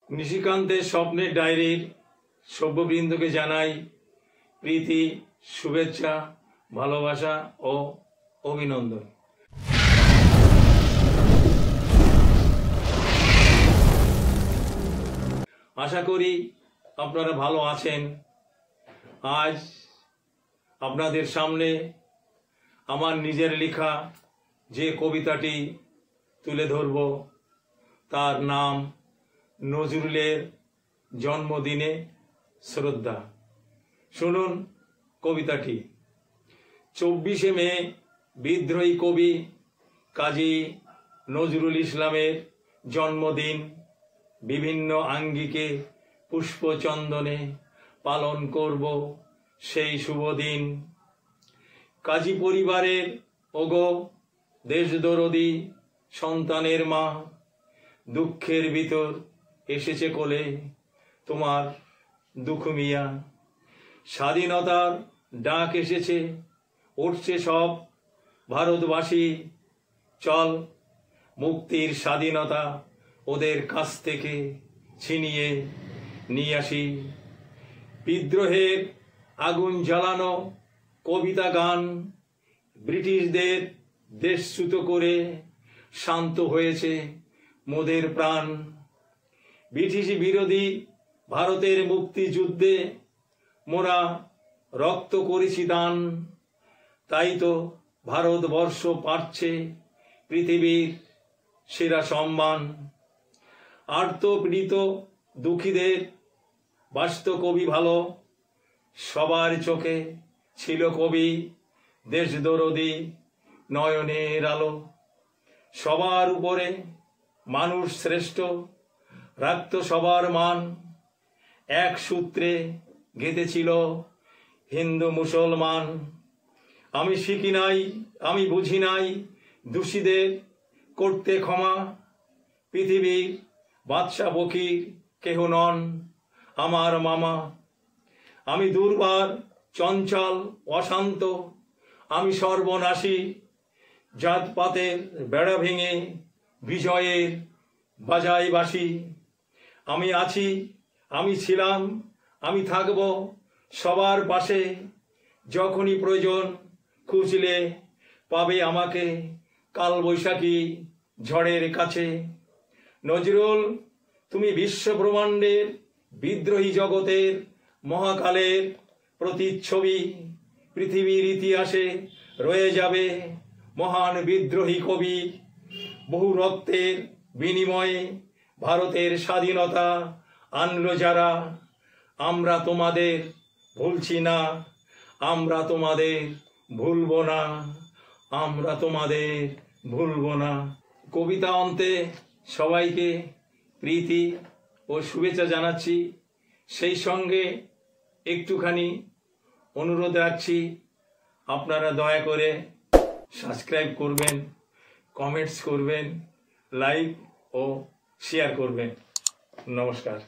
নিশিকান্তের স্বপ্নের ডায়েরির সভ্যবৃন্দকে জানাই প্রীতি, শুভেচ্ছা, ভালোবাসা ও অভিনন্দন। আশা করি আপনারা ভালো আছেন। আজ আপনাদের সামনে আমার নিজের লেখা যে কবিতাটি তুলে ধরব তার নাম নজরুলের জন্মদিনে শ্রদ্ধা। শুনুন কবিতাটি। 24শে মে বিদ্রোহী কবি কাজী নজরুল ইসলামের জন্মদিন। বিভিন্ন আঙ্গিকে পুষ্পচন্দনে পালন করব সেই শুভ দিন। কাজী পরিবারের ওগো দেশদরদী সন্তানের মা, দুঃখের ভিতর এসেছে কোলে তোমার দুঃখ মিয়া। স্বাধীনতার ডাক এসেছে, উঠছে সব ভারতবাসী, চল মুক্তির স্বাধীনতা ওদের কাছ থেকে ছিনিয়ে নিয়ে আসি। বিদ্রোহের আগুন জ্বালানো কবিতা গান ব্রিটিশদের দেশচ্যুত করে শান্ত হয়েছে মোদের প্রাণ। ব্রিটিশ বিরোধী ভারতের মুক্তিযুদ্ধে মোরা রক্ত করেছি দান, তাই তো ভারতবর্ষ পাচ্ছে পৃথিবীর সেরা সম্মান। আর্তপীড়িত দুঃখীদের বাস্ত কবি ভালো, সবার চোখে ছিল কবি দেশদরদী নয়নের আলো। সবার উপরে মানুষ শ্রেষ্ঠ, রাখত সবার মান, এক সূত্রে গেঁথেছিল হিন্দু মুসলমান। আমি শিখি নাই, আমি বুঝি নাই দোষীদের করতে ক্ষমা, পৃথিবীর বাদশা ফকির কেহ নন আমার মামা। আমি দুর্বার, চঞ্চল, অশান্ত, আমি সর্বনাশী, জাতপাতের বেড়া ভেঙে বিজয়ের বাজাই বাঁশি। আমি আছি, আমি ছিলাম, আমি থাকব সবার পাশে, যখনই প্রয়োজন খুঁজলে পাবে আমাকে কালবৈশাখী ঝড়ের কাছে। নজরুল, তুমি বিশ্বব্রহ্মাণ্ডের বিদ্রোহী জগতের মহাকালের প্রতিচ্ছবি। পৃথিবীর ইতিহাসে রয়ে যাবে মহান বিদ্রোহী কবি। বহু রক্তের বিনিময়ে ভারতের স্বাধীনতা আনলো যারা। আমরা তোমাদের ভুলছি না, আমরা তোমাদের ভুলব না, আমরা তোমাদের ভুলব না। কবিতা অন্তে সবাইকে প্রীতি ও শুভেচ্ছা জানাচ্ছি। সেই সঙ্গে একটুখানি অনুরোধ রাখছি, আপনারা দয়া করে সাবস্ক্রাইব করবেন, কমেন্টস করবেন, লাইক ও শেয়ার করবেন। নমস্কার।